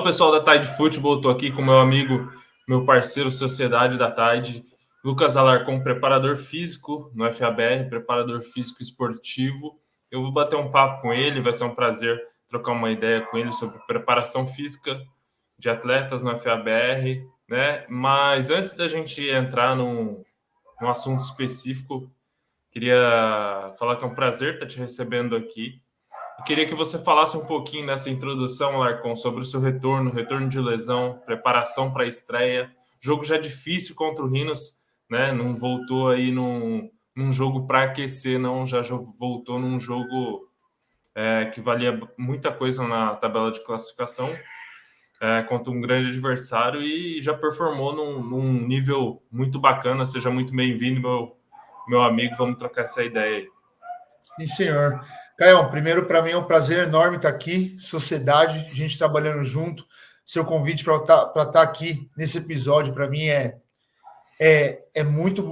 pessoal da Tide Futebol, estou aqui com meu amigo, meu parceiro Sociedade da Tide, Lucas Alarcon, preparador físico no FABR, preparador físico esportivo. Eu vou bater um papo com ele, vai ser um prazer trocar uma ideia com ele sobre preparação física de atletas no FABR, né? Mas antes da gente entrar num assunto específico, queria falar que é um prazer estar te recebendo aqui. Queria que você falasse um pouquinho nessa introdução, Larcon, sobre o seu retorno de lesão, preparação para a estreia. Jogo já difícil contra o Rhinos, né? Não voltou aí num jogo para aquecer, não. Já voltou num jogo que valia muita coisa na tabela de classificação, contra um grande adversário e já performou num nível muito bacana. Seja muito bem-vindo, meu amigo. Vamos trocar essa ideia aí. Sim, senhor. Caião, primeiro, para mim é um prazer enorme estar aqui, sociedade, a gente trabalhando junto. Seu convite para estar aqui nesse episódio, para mim, é muito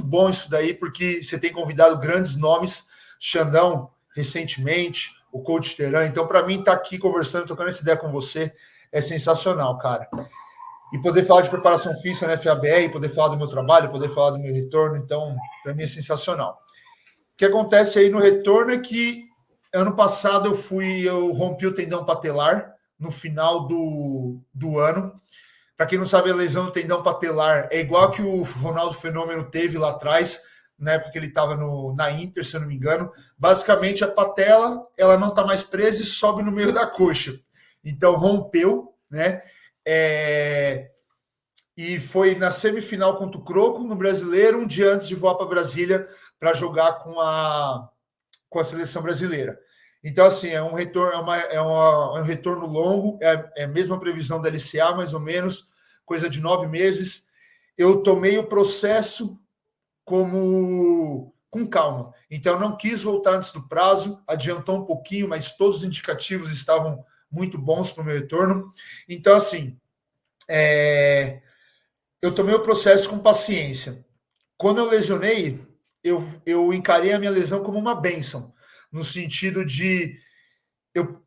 bom isso daí, porque você tem convidado grandes nomes, Xandão, recentemente, o Coach Teran. Então, para mim, estar aqui conversando, trocando essa ideia com você, é sensacional, cara. E poder falar de preparação física na FABR, poder falar do meu trabalho, poder falar do meu retorno, então, para mim é sensacional. O que acontece aí no retorno é que ano passado eu rompi o tendão patelar no final do ano. Para quem não sabe, a lesão do tendão patelar é igual que o Ronaldo Fenômeno teve lá atrás, na época que ele estava na Inter, se eu não me engano. Basicamente, a patela ela não está mais presa e sobe no meio da coxa. Então, rompeu, né? E foi na semifinal contra o Croco, no Brasileiro, um dia antes de voar para Brasília para jogar com a seleção brasileira. Então, assim, é um retorno, é um retorno longo, é a mesma previsão da LCA, mais ou menos, coisa de 9 meses. Eu tomei o processo com calma. Então, eu não quis voltar antes do prazo, adiantou um pouquinho, mas todos os indicativos estavam muito bons para o meu retorno. Então, assim, eu tomei o processo com paciência. Quando eu lesionei, eu encarei a minha lesão como uma bênção, no sentido de eu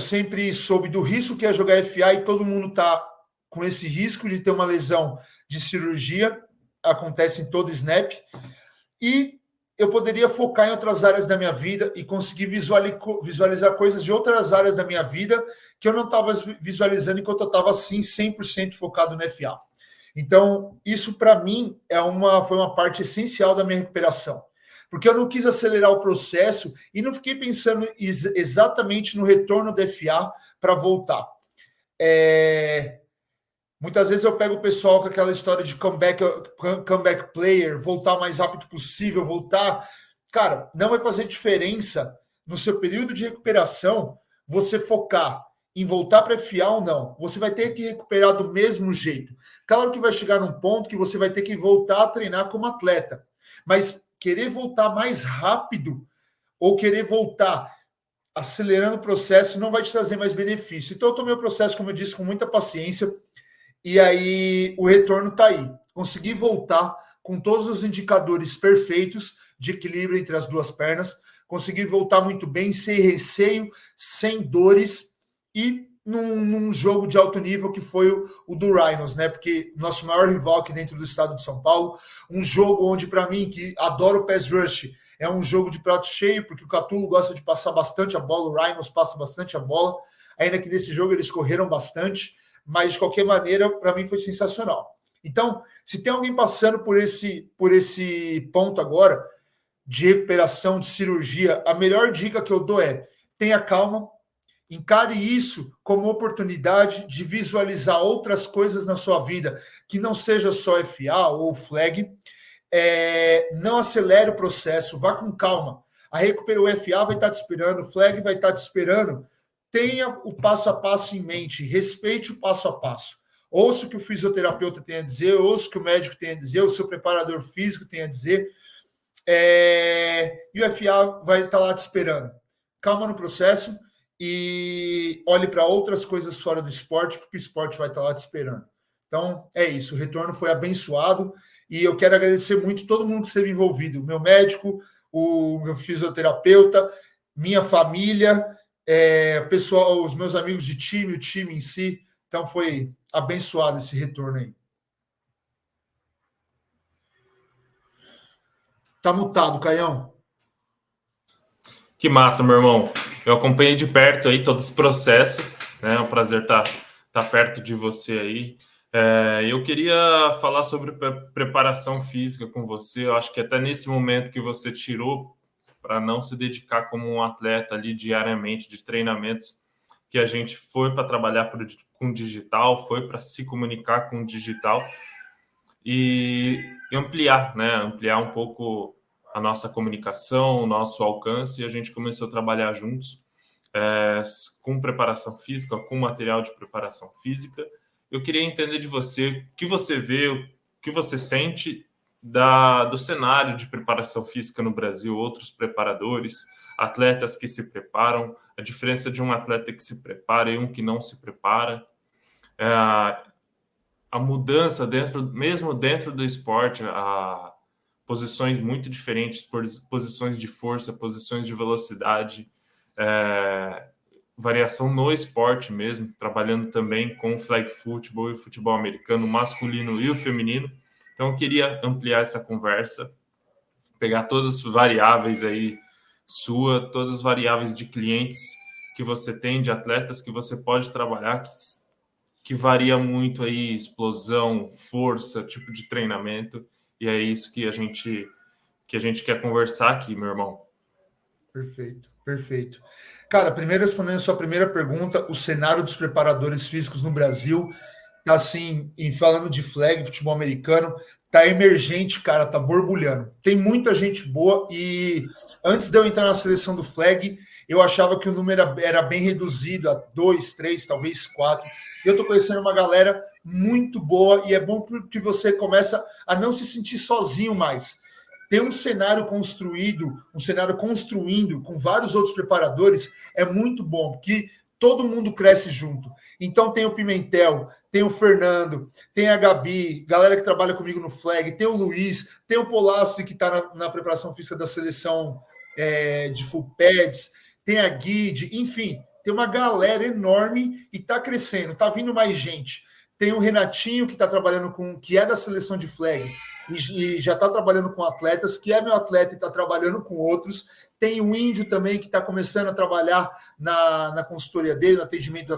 sempre soube do risco que é jogar FA e todo mundo está com esse risco de ter uma lesão de cirurgia, acontece em todo snap, e eu poderia focar em outras áreas da minha vida e conseguir visualizar coisas de outras áreas da minha vida que eu não estava visualizando enquanto eu estava assim 100% focado no FA. Então, isso para mim foi uma parte essencial da minha recuperação, porque eu não quis acelerar o processo e não fiquei pensando exatamente no retorno do FA para voltar. Muitas vezes eu pego o pessoal com aquela história de comeback player, voltar o mais rápido possível, voltar. Cara, não vai fazer diferença no seu período de recuperação você focar em voltar para FA ou não. Você vai ter que recuperar do mesmo jeito. Claro que vai chegar num ponto que você vai ter que voltar a treinar como atleta. Mas querer voltar mais rápido ou querer voltar acelerando o processo não vai te trazer mais benefício. Então eu tomei o processo, como eu disse, com muita paciência. E aí o retorno está aí. Consegui voltar com todos os indicadores perfeitos de equilíbrio entre as duas pernas. Consegui voltar muito bem, sem receio, sem dores e num jogo de alto nível que foi o do Rhinos, né? Porque nosso maior rival aqui dentro do estado de São Paulo, um jogo onde, para mim, que adoro o pass rush, é um jogo de prato cheio, porque o Catulo gosta de passar bastante a bola, o Rhinos passa bastante a bola, ainda que nesse jogo eles correram bastante, mas de qualquer maneira, para mim foi sensacional. Então, se tem alguém passando por esse ponto agora, de recuperação, de cirurgia, a melhor dica que eu dou é: tenha calma, encare isso como oportunidade de visualizar outras coisas na sua vida, que não seja só FA ou flag. Não acelere o processo, vá com calma. O FA vai estar te esperando, o flag vai estar te esperando. Tenha o passo a passo em mente, respeite o passo a passo. Ouça o que o fisioterapeuta tem a dizer, ouça o que o médico tem a dizer, o seu preparador físico tem a dizer. E o FA vai estar lá te esperando. Calma no processo e olhe para outras coisas fora do esporte, porque o esporte vai estar lá te esperando. Então, é isso. O retorno foi abençoado e eu quero agradecer muito todo mundo que esteve envolvido. O meu médico, o meu fisioterapeuta, minha família pessoal, os meus amigos de time, o time em si. Então foi abençoado esse retorno aí. Tá mutado, Caião. Que massa, meu irmão. Eu acompanhei de perto aí todo esse processo, né? É um prazer estar perto de você aí. Eu queria falar sobre preparação física com você. Eu acho que até nesse momento que você tirou para não se dedicar como um atleta ali diariamente de treinamentos, que a gente foi para trabalhar com digital, foi para se comunicar com digital e ampliar, né? Ampliar um pouco a nossa comunicação, o nosso alcance, e a gente começou a trabalhar juntos com preparação física, com material de preparação física. Eu queria entender de você o que você vê, o que você sente do cenário de preparação física no Brasil, outros preparadores, atletas que se preparam, a diferença de um atleta que se prepara e um que não se prepara, a mudança mesmo dentro do esporte, a posições muito diferentes, posições de força, posições de velocidade, variação no esporte mesmo, trabalhando também com o flag football e o futebol americano, o masculino e o feminino. Então, eu queria ampliar essa conversa, pegar todas as variáveis aí todas as variáveis de clientes que você tem, de atletas que você pode trabalhar, que varia muito aí, explosão, força, tipo de treinamento, e é isso que a gente quer conversar aqui, meu irmão. Perfeito, perfeito. Cara, primeiro respondendo a sua primeira pergunta, o cenário dos preparadores físicos no Brasil tá assim, falando de flag, futebol americano, tá emergente, cara, tá borbulhando. Tem muita gente boa e antes de eu entrar na seleção do flag, eu achava que o número era bem reduzido a 2, 3, talvez 4. E eu tô conhecendo uma galera muito boa e é bom que você começa a não se sentir sozinho mais. Ter um cenário construindo com vários outros preparadores é muito bom, porque todo mundo cresce junto. Então tem o Pimentel, tem o Fernando, tem a Gabi, galera que trabalha comigo no flag, tem o Luiz, tem o Polastri que está na preparação física da seleção de full pads, tem a Guide, enfim, tem uma galera enorme e está crescendo, está vindo mais gente. Tem o Renatinho que está trabalhando que é da seleção de flag e já está trabalhando com atletas, que é meu atleta e está trabalhando com outros. Tem o Índio também, que está começando a trabalhar na consultoria dele, no atendimento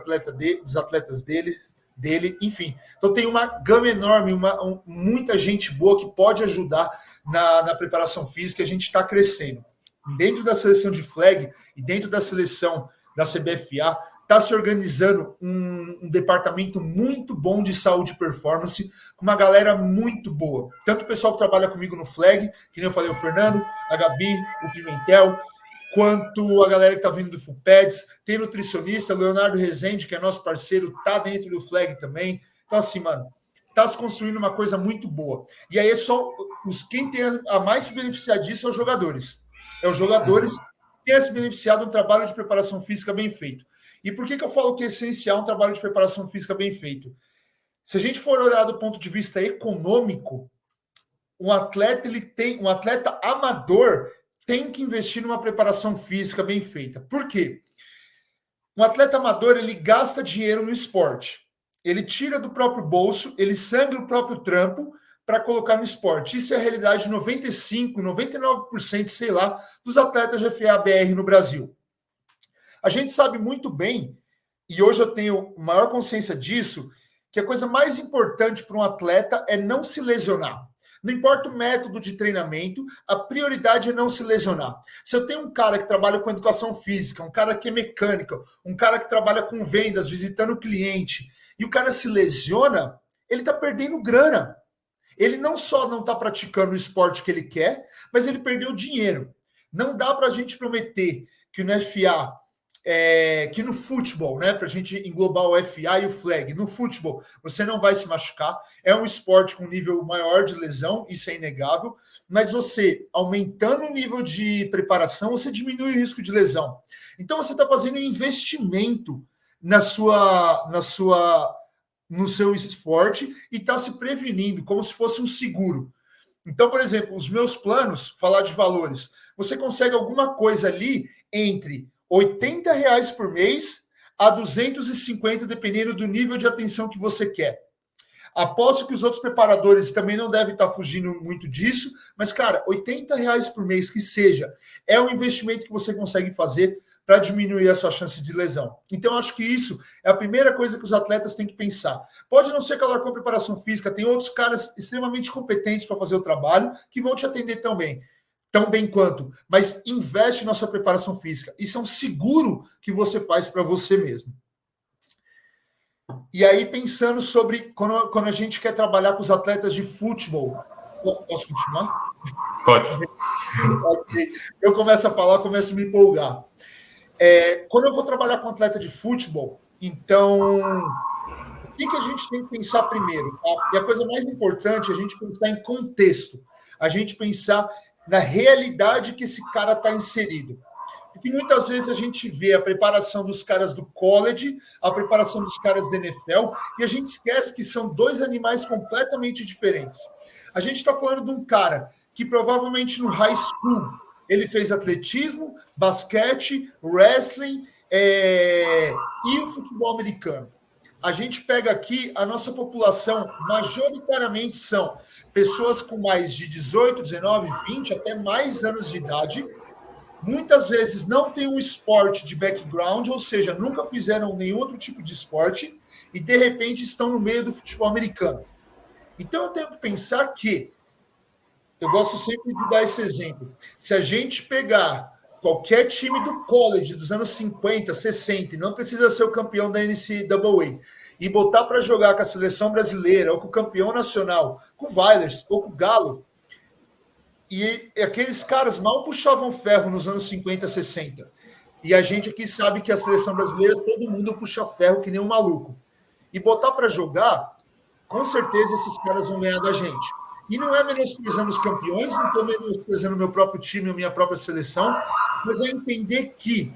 dos atletas dele, enfim. Então tem uma gama enorme, muita gente boa que pode ajudar na preparação física, a gente está crescendo. Dentro da seleção de flag e dentro da seleção da CBFA, está se organizando um departamento muito bom de saúde e performance, com uma galera muito boa. Tanto o pessoal que trabalha comigo no flag, que nem eu falei, o Fernando, a Gabi, o Pimentel, quanto a galera que está vindo do Full Pads. Tem nutricionista, Leonardo Rezende, que é nosso parceiro, tá dentro do flag também. Então, assim, mano, tá se construindo uma coisa muito boa. E aí é só quem tem a mais se beneficiar disso são os jogadores. Os jogadores que têm se beneficiado de um trabalho de preparação física bem feito. E por que eu falo que é essencial um trabalho de preparação física bem feito? Se a gente for olhar do ponto de vista econômico, um atleta amador tem que investir numa preparação física bem feita. Por quê? Um atleta amador, ele gasta dinheiro no esporte. Ele tira do próprio bolso, ele sangra o próprio trampo para colocar no esporte. Isso é a realidade de 95%, 99%, sei lá, dos atletas de FABR no Brasil. A gente sabe muito bem, e hoje eu tenho maior consciência disso, que a coisa mais importante para um atleta é não se lesionar. Não importa o método de treinamento, a prioridade é não se lesionar. Se eu tenho um cara que trabalha com educação física, um cara que é mecânico, um cara que trabalha com vendas, visitando o cliente, e o cara se lesiona, ele está perdendo grana. Ele não só não está praticando o esporte que ele quer, mas ele perdeu dinheiro. Não dá para a gente prometer que no FA, que no futebol, né, para a gente englobar o FA e o flag, no futebol você não vai se machucar, é um esporte com nível maior de lesão, isso é inegável, mas você, aumentando o nível de preparação, você diminui o risco de lesão. Então você está fazendo um investimento no seu esporte e está se prevenindo, como se fosse um seguro. Então, por exemplo, os meus planos, falar de valores, você consegue alguma coisa ali entre R$ 80 por mês a 250, dependendo do nível de atenção que você quer. Aposto que os outros preparadores também não devem estar fugindo muito disso, mas, cara, R$ 80 por mês que seja, é um investimento que você consegue fazer para diminuir a sua chance de lesão. Então, acho que isso é a primeira coisa que os atletas têm que pensar. Pode não ser aquela com preparação física, tem outros caras extremamente competentes para fazer o trabalho que vão te atender tão bem quanto, mas investe na sua preparação física. Isso é um seguro que você faz para você mesmo. E aí, pensando sobre quando a gente quer trabalhar com os atletas de futebol. Posso continuar? Pode. Eu começo a falar, começo a me empolgar. Quando eu vou trabalhar com atleta de futebol, então, o que a gente tem que pensar primeiro? Tá? E a coisa mais importante é a gente pensar em contexto. A gente pensar na realidade que esse cara está inserido. Porque muitas vezes a gente vê a preparação dos caras do college, a preparação dos caras da NFL, e a gente esquece que são dois animais completamente diferentes. A gente está falando de um cara que provavelmente no high school ele fez atletismo, basquete, wrestling e o futebol americano. A gente pega aqui, a nossa população majoritariamente são pessoas com mais de 18, 19, 20, até mais anos de idade. Muitas vezes não tem um esporte de background, ou seja, nunca fizeram nenhum outro tipo de esporte e, de repente, estão no meio do futebol americano. Então, eu tenho que pensar que, eu gosto sempre de dar esse exemplo, se a gente pegar qualquer time do college dos anos 50, 60, e não precisa ser o campeão da NCAA, e botar para jogar com a seleção brasileira, ou com o campeão nacional, com o Vailers, ou com o Galo, e aqueles caras mal puxavam ferro nos anos 50, 60. E a gente aqui sabe que a seleção brasileira, todo mundo puxa ferro que nem um maluco. E botar para jogar, com certeza esses caras vão ganhar da gente. E não é menosprezando os campeões, não estou menosprezando o meu próprio time, a minha própria seleção, mas é entender que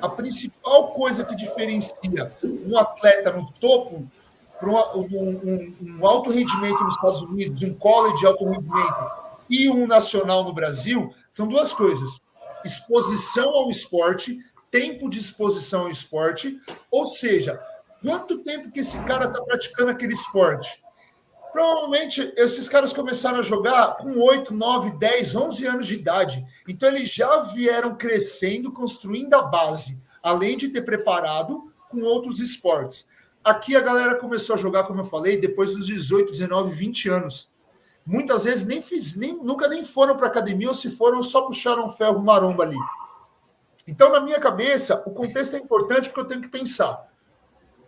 a principal coisa que diferencia um atleta no topo para um alto rendimento nos Estados Unidos, um college de alto rendimento e um nacional no Brasil, são duas coisas. Exposição ao esporte, tempo de exposição ao esporte, ou seja, quanto tempo que esse cara está praticando aquele esporte. Provavelmente, esses caras começaram a jogar com 8, 9, 10, 11 anos de idade. Então, eles já vieram crescendo, construindo a base, além de ter preparado com outros esportes. Aqui, a galera começou a jogar, como eu falei, depois dos 18, 19, 20 anos. Muitas vezes nunca nem foram para a academia, ou se foram, só puxaram ferro maromba ali. Então, na minha cabeça, o contexto é importante porque eu tenho que pensar.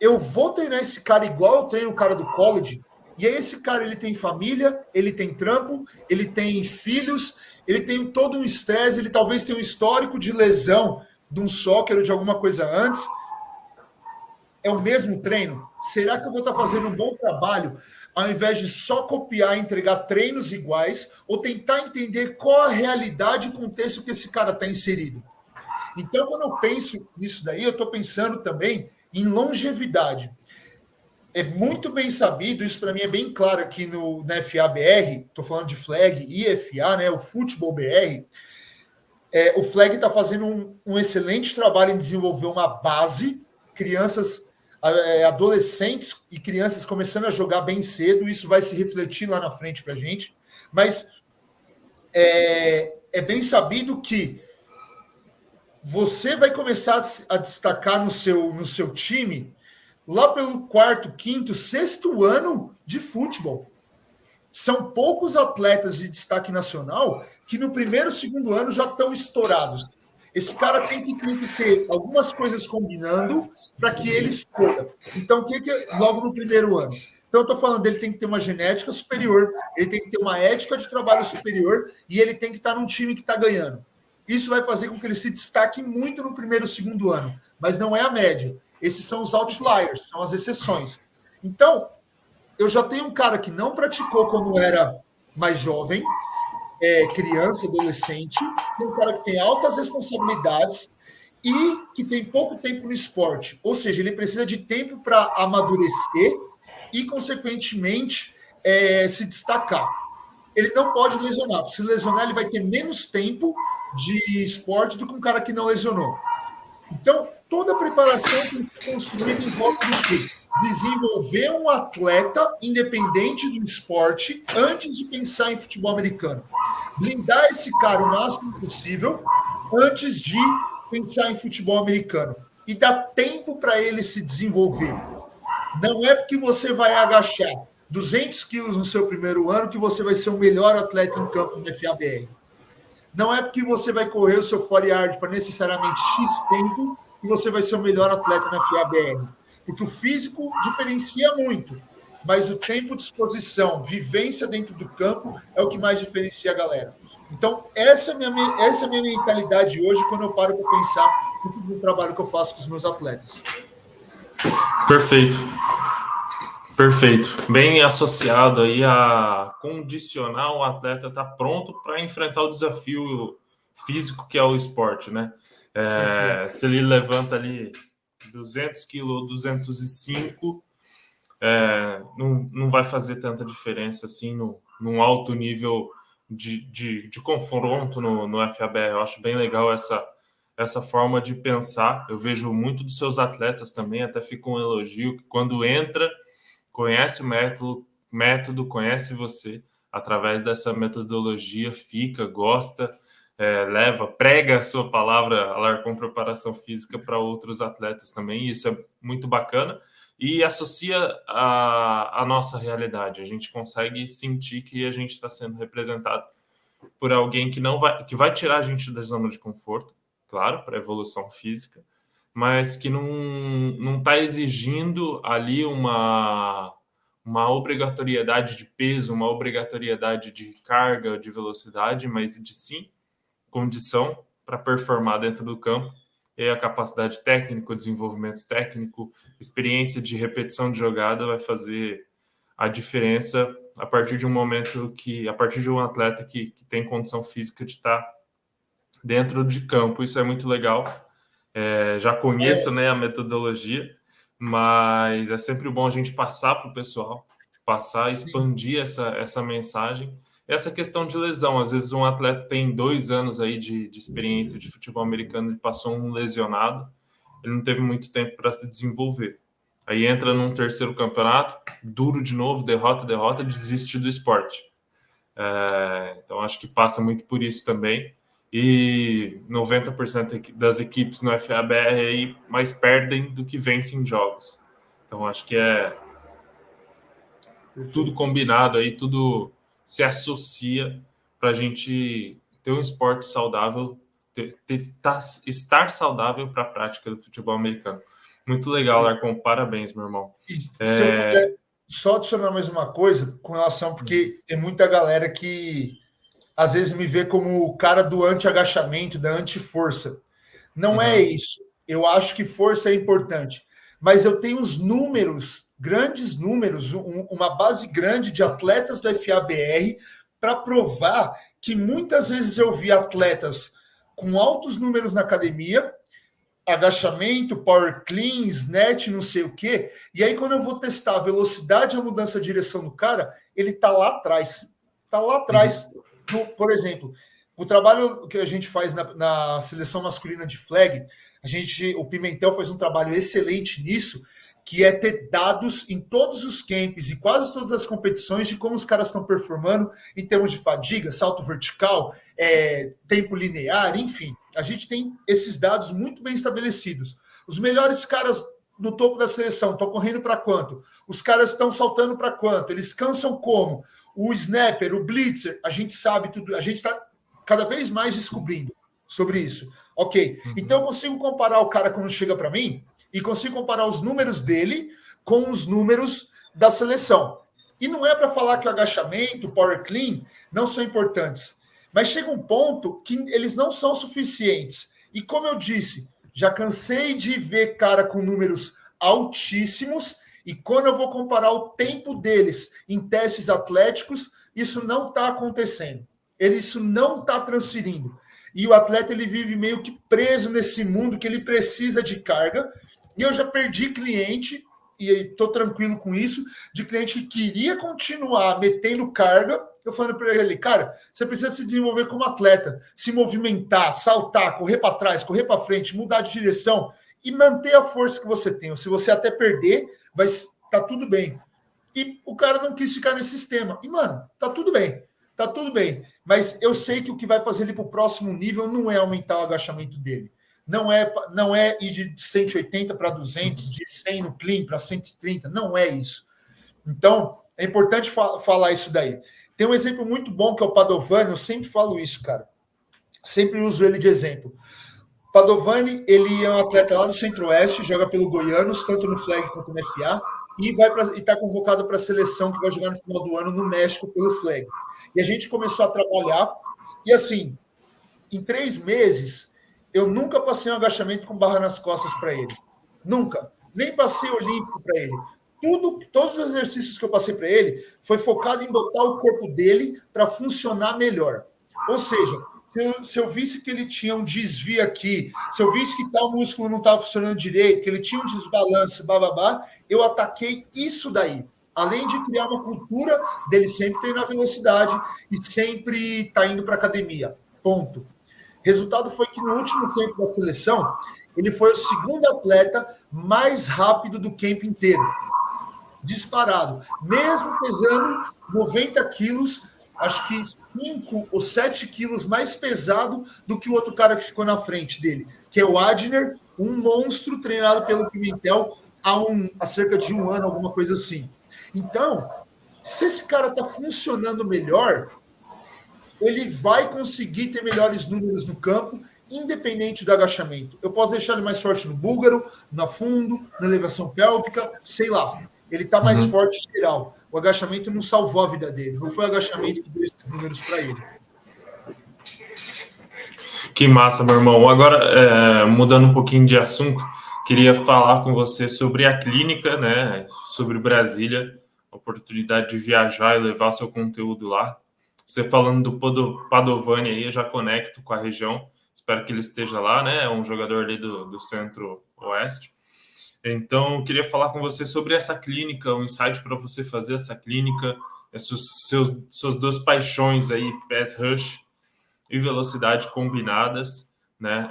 Eu vou treinar esse cara igual eu treino o cara do college, e aí esse cara, ele tem família, ele tem trampo, ele tem filhos, ele tem todo um estresse, ele talvez tenha um histórico de lesão de um soccer ou de alguma coisa antes. É o mesmo treino? Será que eu vou estar fazendo um bom trabalho ao invés de só copiar e entregar treinos iguais ou tentar entender qual a realidade e o contexto que esse cara está inserido? Então, quando eu penso nisso daí, eu estou pensando também em longevidade. É muito bem sabido, isso para mim é bem claro aqui na FA-BR, estou falando de flag e FA, né, o Futebol BR. O flag está fazendo um excelente trabalho em desenvolver uma base, crianças, adolescentes e crianças começando a jogar bem cedo, isso vai se refletir lá na frente para a gente, mas é bem sabido que você vai começar a destacar no seu time lá pelo 4º, 5º, 6º ano de futebol. São poucos atletas de destaque nacional que no 1º, 2º ano já estão estourados. Esse cara tem que ter algumas coisas combinando para que ele exploda. Então, o que é logo no 1º ano? Então, eu estou falando dele tem que ter uma genética superior, ele tem que ter uma ética de trabalho superior e ele tem que estar num time que está ganhando. Isso vai fazer com que ele se destaque muito no 1º, 2º ano, mas não é a média. Esses são os outliers, são as exceções. Então, eu já tenho um cara que não praticou quando era mais jovem, criança, adolescente, tem um cara que tem altas responsabilidades e que tem pouco tempo no esporte. Ou seja, ele precisa de tempo para amadurecer e, consequentemente, se destacar. Ele não pode lesionar. Se lesionar, ele vai ter menos tempo de esporte do que um cara que não lesionou. Então, toda a preparação tem que ser construída em volta do quê? Desenvolver um atleta independente do esporte antes de pensar em futebol americano. Blindar esse cara o máximo possível antes de pensar em futebol americano. E dar tempo para ele se desenvolver. Não é porque você vai agachar 200 quilos no seu primeiro ano que você vai ser o melhor atleta em campo no FABR. Não é porque você vai correr o seu 40 yard para necessariamente X tempo que você vai ser o melhor atleta na FABR. Porque o físico diferencia muito, mas o tempo de exposição, vivência dentro do campo é o que mais diferencia a galera. Então, essa é a minha mentalidade hoje quando eu paro para pensar no trabalho que eu faço com os meus atletas. Perfeito. Perfeito. Bem associado aí a condicionar o atleta estar pronto para enfrentar o desafio físico que é o esporte, né? Se ele levanta ali 200 quilos ou 205, não vai fazer tanta diferença assim num alto nível de confronto no FABR. Eu acho bem legal essa forma de pensar. Eu vejo muito dos seus atletas também, até fica um elogio, que quando entra, conhece o método, conhece você, através dessa metodologia, fica, gosta, prega a sua palavra, Alarcon Preparação Física, para outros atletas também. Isso é muito bacana e associa a nossa realidade. A gente consegue sentir que a gente está sendo representado por alguém que vai tirar a gente da zona de conforto, claro, para a evolução física, mas que não está exigindo ali uma obrigatoriedade de peso, uma obrigatoriedade de carga, de velocidade, mas de sim condição para performar dentro do campo, e a capacidade técnica, o desenvolvimento técnico, experiência de repetição de jogada vai fazer a diferença a partir de um atleta que tem condição física de estar dentro de campo. Isso é muito legal. Já conheço, né, a metodologia, mas é sempre bom a gente passar para o pessoal, expandir essa mensagem. Essa questão de lesão, às vezes um atleta tem 2 anos aí de experiência de futebol americano, ele passou um lesionado, ele não teve muito tempo para se desenvolver. Aí entra num terceiro campeonato, duro de novo, derrota, desiste do esporte. Então acho que passa muito por isso também. E 90% das equipes no FABR aí mais perdem do que vencem jogos. Então acho que tudo combinado aí, tudo se associa para a gente ter um esporte saudável, estar saudável para a prática do futebol americano. Muito legal, Larcon. Parabéns, meu irmão. Se eu puder só adicionar mais uma coisa com relação, porque tem muita galera que às vezes me vê como o cara do anti-agachamento, da anti-força. Não é isso. Eu acho que força é importante. Mas eu tenho os números, grandes números, uma base grande de atletas do FABR para provar que muitas vezes eu vi atletas com altos números na academia, agachamento, power clean, snatch, não sei o quê, e aí quando eu vou testar a velocidade e a mudança de direção do cara, ele tá lá atrás. Tá lá atrás. Por exemplo, o trabalho que a gente faz na seleção masculina de flag, o Pimentel faz um trabalho excelente nisso, que é ter dados em todos os camps e quase todas as competições de como os caras estão performando em termos de fadiga, salto vertical, tempo linear, enfim. A gente tem esses dados muito bem estabelecidos. Os melhores caras no topo da seleção estão correndo para quanto? Os caras estão saltando para quanto? Eles cansam como? O snapper, o blitzer, a gente sabe tudo, a gente está cada vez mais descobrindo sobre isso. Ok, então eu consigo comparar o cara quando chega para mim e consigo comparar os números dele com os números da seleção. E não é para falar que o agachamento, o power clean não são importantes, mas chega um ponto que eles não são suficientes. E como eu disse, já cansei de ver cara com números altíssimos, e quando eu vou comparar o tempo deles em testes atléticos, isso não está acontecendo. Isso não está transferindo. E o atleta ele vive meio que preso nesse mundo que ele precisa de carga. E eu já perdi cliente e estou tranquilo com isso, de cliente que queria continuar metendo carga, eu falando para ele, cara, você precisa se desenvolver como atleta, se movimentar, saltar, correr para trás, correr para frente, mudar de direção e manter a força que você tem. Se você até perder, tá tudo bem. E o cara não quis ficar nesse sistema. E, mano, tá tudo bem. Tá tudo bem. Mas eu sei que o que vai fazer ele para o próximo nível não é aumentar o agachamento dele. Não é ir de 180 para 200, de 100 no clean para 130. Não é isso. Então, é importante falar isso daí. Tem um exemplo muito bom que é o Padovani. Eu sempre falo isso, cara. Sempre uso ele de exemplo. Padovani, ele é um atleta lá do Centro-Oeste, joga pelo Goianos, tanto no flag quanto no FA, e está convocado para a seleção que vai jogar no final do ano no México pelo flag. E a gente começou a trabalhar, e assim, em 3 meses, eu nunca passei um agachamento com barra nas costas para ele. Nunca. Nem passei olímpico para ele. Todos os exercícios que eu passei para ele foi focado em botar o corpo dele para funcionar melhor. Ou seja, se eu visse que ele tinha um desvio aqui, se eu visse que tal músculo não estava funcionando direito, que ele tinha um desbalance, bababá, eu ataquei isso daí. Além de criar uma cultura dele sempre treinar velocidade e sempre estar indo para academia. Ponto. Resultado foi que no último tempo da seleção, ele foi o segundo atleta mais rápido do camp inteiro. Disparado. Mesmo pesando 90 quilos, acho que 5 ou 7 quilos mais pesado do que o outro cara que ficou na frente dele, que é o Adner, um monstro treinado pelo Pimentel há cerca de 1 ano, alguma coisa assim. Então, se esse cara está funcionando melhor, ele vai conseguir ter melhores números no campo, independente do agachamento. Eu posso deixar ele mais forte no búlgaro, na fundo, na elevação pélvica, sei lá. Ele está mais forte em geral. O agachamento não salvou a vida dele. Não foi o agachamento que deu esses números para ele. Que massa, meu irmão. Agora, mudando um pouquinho de assunto, queria falar com você sobre a clínica, né? Sobre Brasília, a oportunidade de viajar e levar seu conteúdo lá. Você falando do Padovani aí, eu já conecto com a região. Espero que ele esteja lá, né? É um jogador ali do Centro-Oeste. Então, eu queria falar com você sobre essa clínica, um insight para você fazer essa clínica, suas 2 paixões aí, pass rush e velocidade combinadas, né?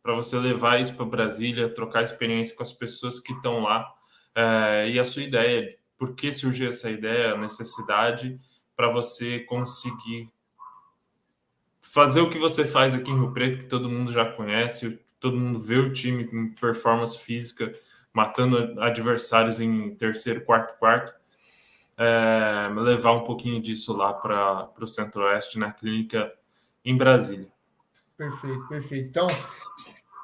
Para você levar isso para Brasília, trocar experiência com as pessoas que estão lá. E a sua ideia, por que surgiu essa ideia, a necessidade para você conseguir fazer o que você faz aqui em Rio Preto, que todo mundo já conhece, todo mundo vê o time com performance física, matando adversários em terceiro, quarto. Levar um pouquinho disso lá para o Centro-Oeste, na clínica em Brasília. Perfeito. Então,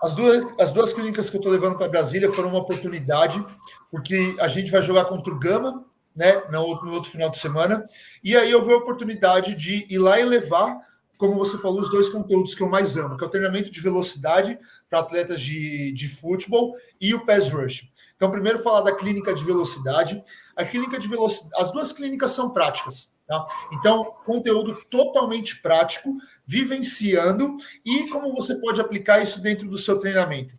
as duas clínicas que eu estou levando para Brasília foram uma oportunidade, porque a gente vai jogar contra o Gama, né, no outro final de semana, e aí eu vi a oportunidade de ir lá e levar, como você falou, os 2 conteúdos que eu mais amo, que é o treinamento de velocidade para atletas de futebol e o pass rush. Então, primeiro falar da clínica de velocidade. A clínica de velocidade, as 2 clínicas são práticas, tá? Então, conteúdo totalmente prático, vivenciando, e como você pode aplicar isso dentro do seu treinamento.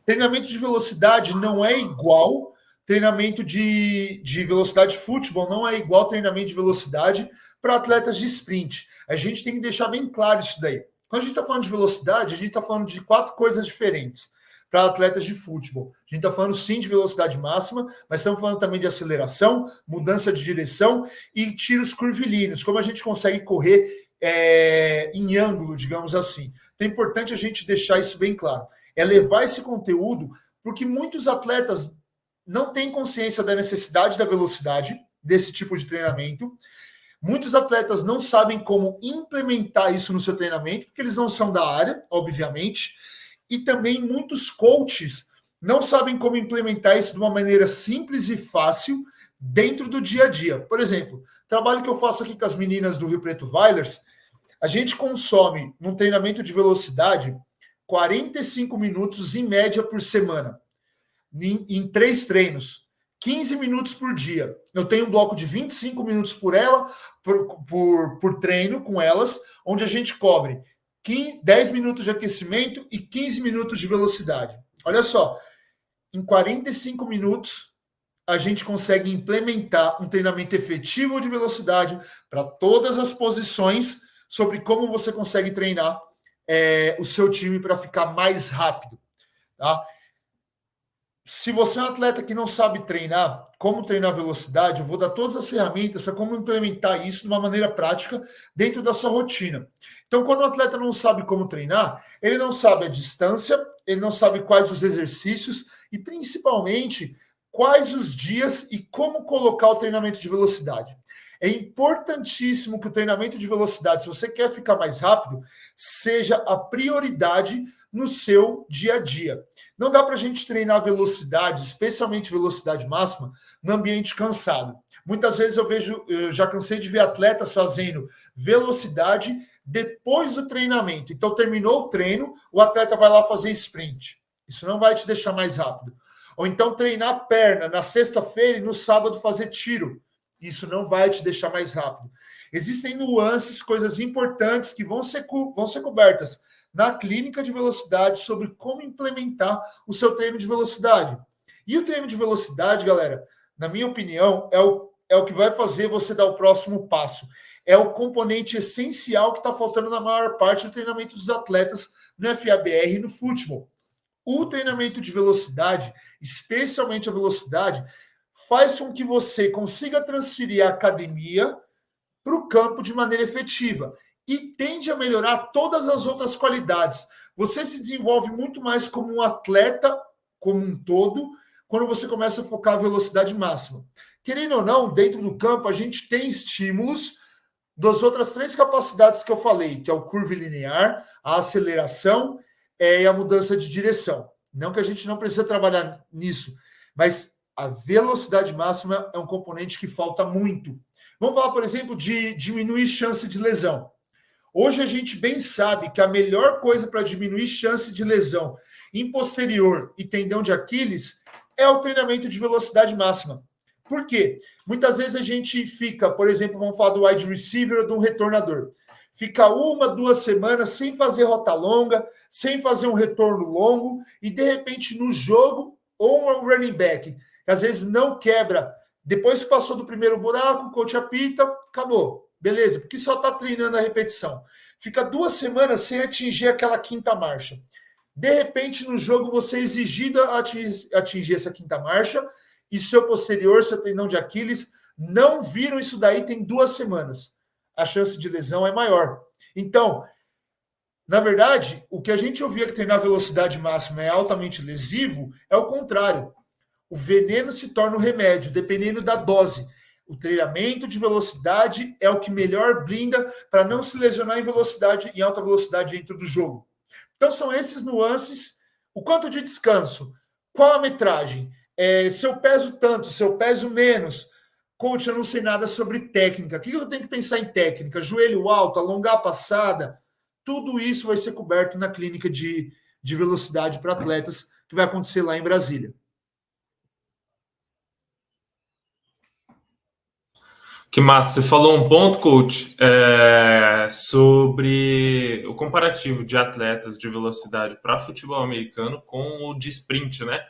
Treinamento de velocidade não é igual treinamento de velocidade de futebol, não é igual treinamento de velocidade para atletas de sprint. A gente tem que deixar bem claro isso daí. Quando a gente está falando de velocidade, a gente está falando de 4 coisas diferentes para atletas de futebol. A gente está falando sim de velocidade máxima, mas estamos falando também de aceleração, mudança de direção e tiros curvilíneos, como a gente consegue correr em ângulo, digamos assim. Então é importante a gente deixar isso bem claro. É levar esse conteúdo, porque muitos atletas não têm consciência da necessidade da velocidade desse tipo de treinamento. Muitos atletas não sabem como implementar isso no seu treinamento, porque eles não são da área, obviamente. E também muitos coaches não sabem como implementar isso de uma maneira simples e fácil dentro do dia a dia. Por exemplo, trabalho que eu faço aqui com as meninas do Rio Preto Vailers, a gente consome num treinamento de velocidade 45 minutos em média por semana, em 3 treinos, 15 minutos por dia. Eu tenho um bloco de 25 minutos por treino com elas, onde a gente cobre 10 minutos de aquecimento e 15 minutos de velocidade. Olha só, em 45 minutos, a gente consegue implementar um treinamento efetivo de velocidade para todas as posições, sobre como você consegue treinar o seu time para ficar mais rápido. Tá? Se você é um atleta que não sabe treinar, como treinar velocidade, eu vou dar todas as ferramentas para como implementar isso de uma maneira prática dentro da sua rotina. Então, quando o atleta não sabe como treinar, ele não sabe a distância, ele não sabe quais os exercícios e, principalmente, quais os dias e como colocar o treinamento de velocidade. É importantíssimo que o treinamento de velocidade, se você quer ficar mais rápido, seja a prioridade no seu dia a dia. Não dá para a gente treinar velocidade, especialmente velocidade máxima, no ambiente cansado. Muitas vezes eu já cansei de ver atletas fazendo velocidade depois do treinamento. Então, terminou o treino, o atleta vai lá fazer sprint. Isso não vai te deixar mais rápido. Ou então treinar perna na sexta-feira e no sábado fazer tiro. Isso não vai te deixar mais rápido. Existem nuances, coisas importantes que vão ser cobertas na clínica de velocidade sobre como implementar o seu treino de velocidade. E o treino de velocidade, galera, na minha opinião, é o que vai fazer você dar o próximo passo. É o componente essencial que está faltando na maior parte do treinamento dos atletas no FABR e no futebol. O treinamento de velocidade, especialmente a velocidade, faz com que você consiga transferir a academia para o campo de maneira efetiva e tende a melhorar todas as outras qualidades. Você se desenvolve muito mais como um atleta como um todo quando você começa a focar a velocidade máxima. Querendo ou não, dentro do campo, a gente tem estímulos das outras 3 capacidades que eu falei, que é o curvilinear, a aceleração e a mudança de direção. Não que a gente não precisa trabalhar nisso, mas a velocidade máxima é um componente que falta muito. Vamos falar, por exemplo, de diminuir chance de lesão. Hoje a gente bem sabe que a melhor coisa para diminuir chance de lesão em posterior e tendão de Aquiles é o treinamento de velocidade máxima. Por quê? Muitas vezes a gente fica, por exemplo, vamos falar do wide receiver ou de um retornador. Fica 1, 2 semanas sem fazer rota longa, sem fazer um retorno longo, e de repente no jogo, ou um running back, que às vezes não quebra. Depois que passou do primeiro buraco, o coach apita, acabou. Beleza, porque só está treinando a repetição. Fica 2 semanas sem atingir aquela quinta marcha. De repente, no jogo, você é exigido a atingir essa quinta marcha e seu posterior, seu tendão de Aquiles, não viram isso daí tem 2 semanas. A chance de lesão é maior. Então, na verdade, o que a gente ouvia que treinar velocidade máxima é altamente lesivo é o contrário. O veneno se torna um remédio, dependendo da dose. O treinamento de velocidade é o que melhor blinda para não se lesionar em velocidade, em alta velocidade dentro do jogo. Então são esses nuances. O quanto de descanso? Qual a metragem? Se eu peso tanto, se eu peso menos? Coach, eu não sei nada sobre técnica. O que eu tenho que pensar em técnica? Joelho alto, alongar a passada? Tudo isso vai ser coberto na clínica de velocidade para atletas que vai acontecer lá em Brasília. Que massa, você falou um ponto, coach, sobre o comparativo de atletas de velocidade para futebol americano com o de sprint, né?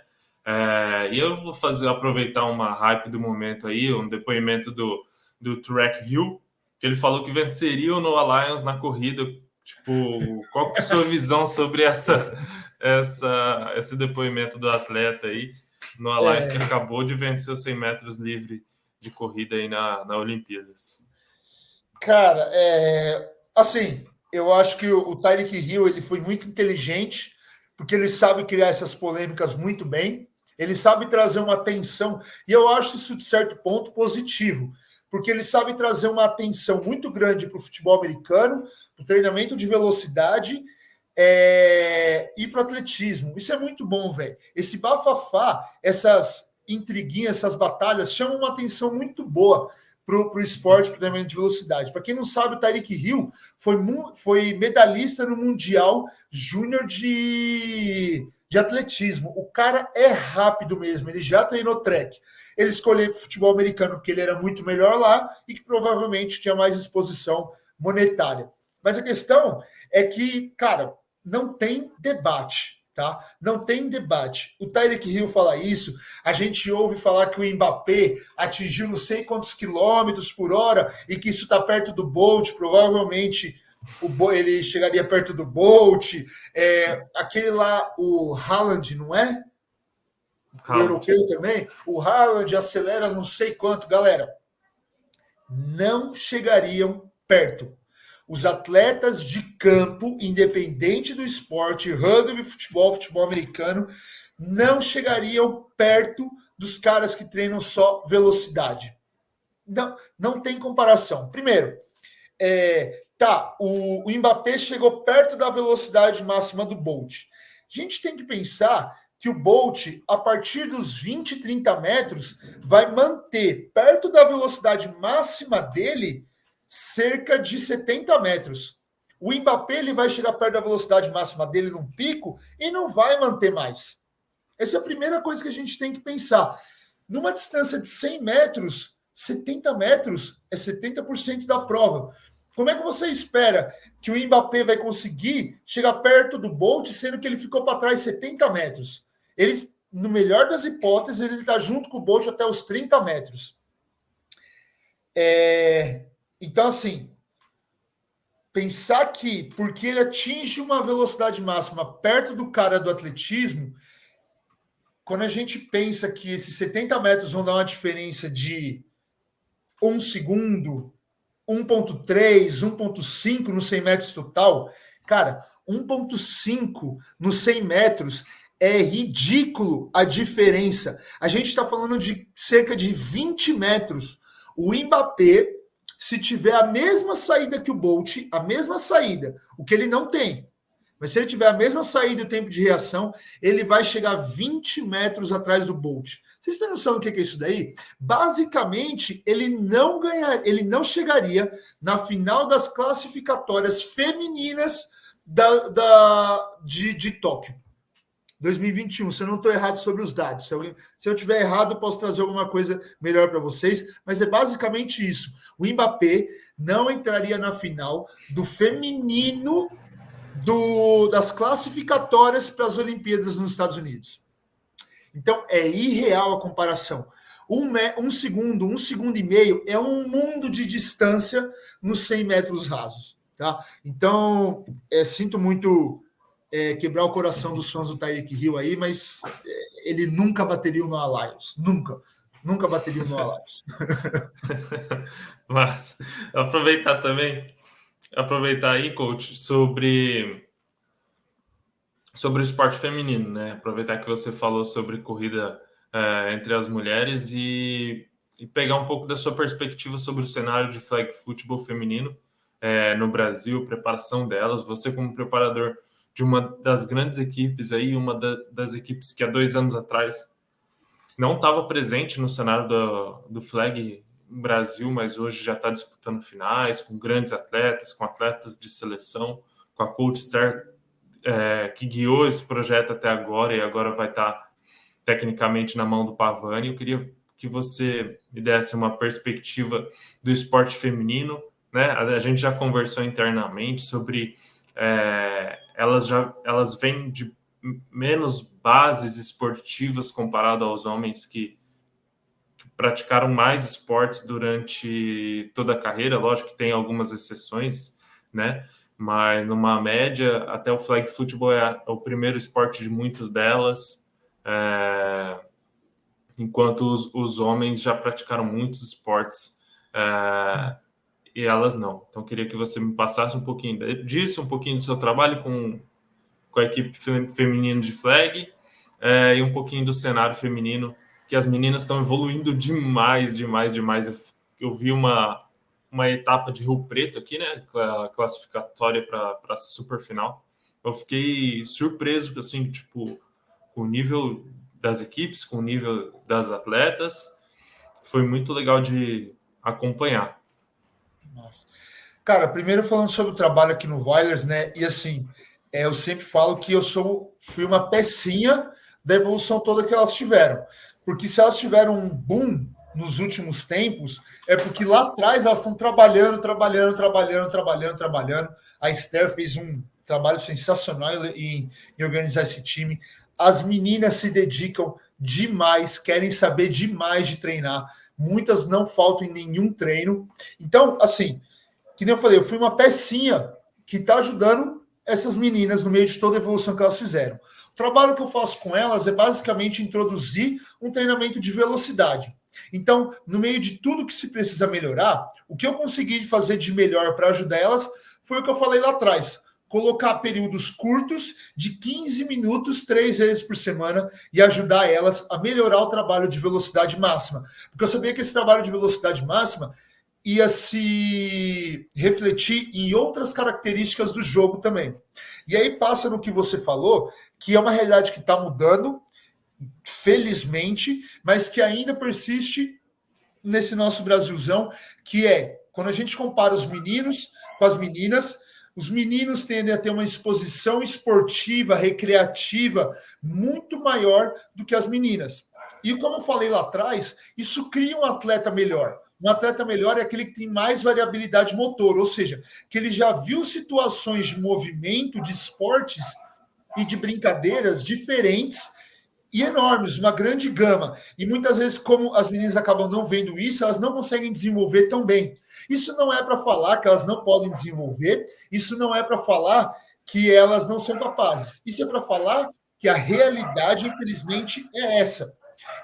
E eu vou aproveitar uma hype do momento aí, um depoimento do Track Hill, que ele falou que venceria o Noah Lyons na corrida. Tipo, qual que é a sua visão sobre esse depoimento do atleta aí, Noah Lyons, que acabou de vencer os 100 metros livre de corrida aí na Olimpíadas? Cara, assim, eu acho que o Tyreek Hill ele foi muito inteligente, porque ele sabe criar essas polêmicas muito bem, ele sabe trazer uma atenção, e eu acho isso, de certo ponto, positivo, porque ele sabe trazer uma atenção muito grande para o futebol americano, para o treinamento de velocidade e para o atletismo. Isso é muito bom, velho. Esse bafafá, essas intriguinhas, essas batalhas chamam uma atenção muito boa para o esporte, para o treinamento de velocidade. Para quem não sabe, o Tyreek Hill foi medalhista no Mundial Júnior de atletismo. O cara é rápido mesmo, ele já treinou track. Ele escolheu futebol americano porque ele era muito melhor lá e que provavelmente tinha mais exposição monetária. Mas a questão é que, cara, não tem debate. Tá? Não tem debate. O Tyreek Hill fala isso, a gente ouve falar que o Mbappé atingiu não sei quantos quilômetros por hora e que isso está perto do Bolt, provavelmente ele chegaria perto do Bolt. Aquele lá, o Haaland, não é? O europeu também. O Haaland acelera não sei quanto. Galera, não chegariam perto. Os atletas de campo, independente do esporte, rugby, futebol americano, não chegariam perto dos caras que treinam só velocidade. Não tem comparação. Primeiro, o Mbappé chegou perto da velocidade máxima do Bolt. A gente tem que pensar que o Bolt, a partir dos 20, 30 metros, vai manter perto da velocidade máxima dele cerca de 70 metros. O Mbappé ele vai chegar perto da velocidade máxima dele num pico e não vai manter mais. Essa é a primeira coisa que a gente tem que pensar. Numa distância de 100 metros, 70 metros é 70% da prova. Como é que você espera que o Mbappé vai conseguir chegar perto do Bolt, sendo que ele ficou para trás 70 metros? Ele, no melhor das hipóteses, ele está junto com o Bolt até os 30 metros. Então, assim, pensar que porque ele atinge uma velocidade máxima perto do cara do atletismo, quando a gente pensa que esses 70 metros vão dar uma diferença de 1 segundo, 1,3, 1,5 nos 100 metros total, cara, 1,5 nos 100 metros é ridículo a diferença. A gente está falando de cerca de 20 metros. O Mbappé, se tiver a mesma saída que o Bolt, a mesma saída, o que ele não tem, mas se ele tiver a mesma saída e o tempo de reação, ele vai chegar 20 metros atrás do Bolt. Vocês têm noção do que é isso daí? Basicamente, ele não chegaria na final das classificatórias femininas de Tóquio 2021. Se eu não estou errado sobre os dados. Se eu tiver errado, eu posso trazer alguma coisa melhor para vocês, mas é basicamente isso. O Mbappé não entraria na final do feminino das classificatórias para as Olimpíadas nos Estados Unidos. Então, é irreal a comparação. Um segundo e meio é um mundo de distância nos 100 metros rasos. Tá? Então, sinto muito quebrar o coração dos fãs do Tyreek Hill aí, mas ele nunca bateria o Noah Lyles. Nunca bateria o Noah Lyles. Mas, aproveitar aí, coach, sobre o esporte feminino, né? Aproveitar que você falou sobre corrida entre as mulheres e pegar um pouco da sua perspectiva sobre o cenário de flag football feminino no Brasil, preparação delas. Você como preparador de uma das grandes equipes aí, uma das equipes que há 2 anos atrás não estava presente no cenário do flag no Brasil, mas hoje já está disputando finais com grandes atletas, com atletas de seleção, com a Coach Star, que guiou esse projeto até agora e agora vai estar tecnicamente na mão do Pavani. Eu queria que você me desse uma perspectiva do esporte feminino, né? A gente já conversou internamente sobre elas vêm de menos bases esportivas comparado aos homens que praticaram mais esportes durante toda a carreira. Lógico que tem algumas exceções, né? Mas numa média, até o flag football é o primeiro esporte de muitas delas, enquanto os homens já praticaram muitos esportes e elas não. Então, queria que você me passasse um pouquinho disso, um pouquinho do seu trabalho com a equipe feminina de flag e um pouquinho do cenário feminino, que as meninas estão evoluindo demais. Eu vi uma etapa de Rio Preto aqui, né, classificatória para a superfinal. Eu fiquei surpreso, assim, tipo, com o nível das equipes, com o nível das atletas. Foi muito legal de acompanhar. Nossa. Cara, primeiro falando sobre o trabalho aqui no Oilers, né, e assim, eu sempre falo que fui uma pecinha da evolução toda que elas tiveram. Porque se elas tiveram um boom nos últimos tempos, é porque lá atrás elas estão trabalhando. A Esther fez um trabalho sensacional em organizar esse time. As meninas se dedicam demais, querem saber demais de treinar. Muitas não faltam em nenhum treino. Então, assim, que nem eu falei, eu fui uma pecinha que está ajudando essas meninas no meio de toda a evolução que elas fizeram. O trabalho que eu faço com elas é basicamente introduzir um treinamento de velocidade. Então, no meio de tudo que se precisa melhorar, o que eu consegui fazer de melhor para ajudar elas foi o que eu falei lá atrás. Colocar períodos curtos de 15 minutos, 3 vezes por semana, e ajudar elas a melhorar o trabalho de velocidade máxima. Porque eu sabia que esse trabalho de velocidade máxima ia se refletir em outras características do jogo também. E aí passa no que você falou, que é uma realidade que está mudando, felizmente, mas que ainda persiste nesse nosso Brasilzão, que é, quando a gente compara os meninos com as meninas, os meninos tendem a ter uma exposição esportiva, recreativa, muito maior do que as meninas. E como eu falei lá atrás, isso cria um atleta melhor. Um atleta melhor é aquele que tem mais variabilidade motor, ou seja, que ele já viu situações de movimento, de esportes e de brincadeiras diferentes e enormes, uma grande gama. E muitas vezes, como as meninas acabam não vendo isso, elas não conseguem desenvolver tão bem. Isso não é para falar que elas não podem desenvolver, isso não é para falar que elas não são capazes. Isso é para falar que a realidade, infelizmente, é essa.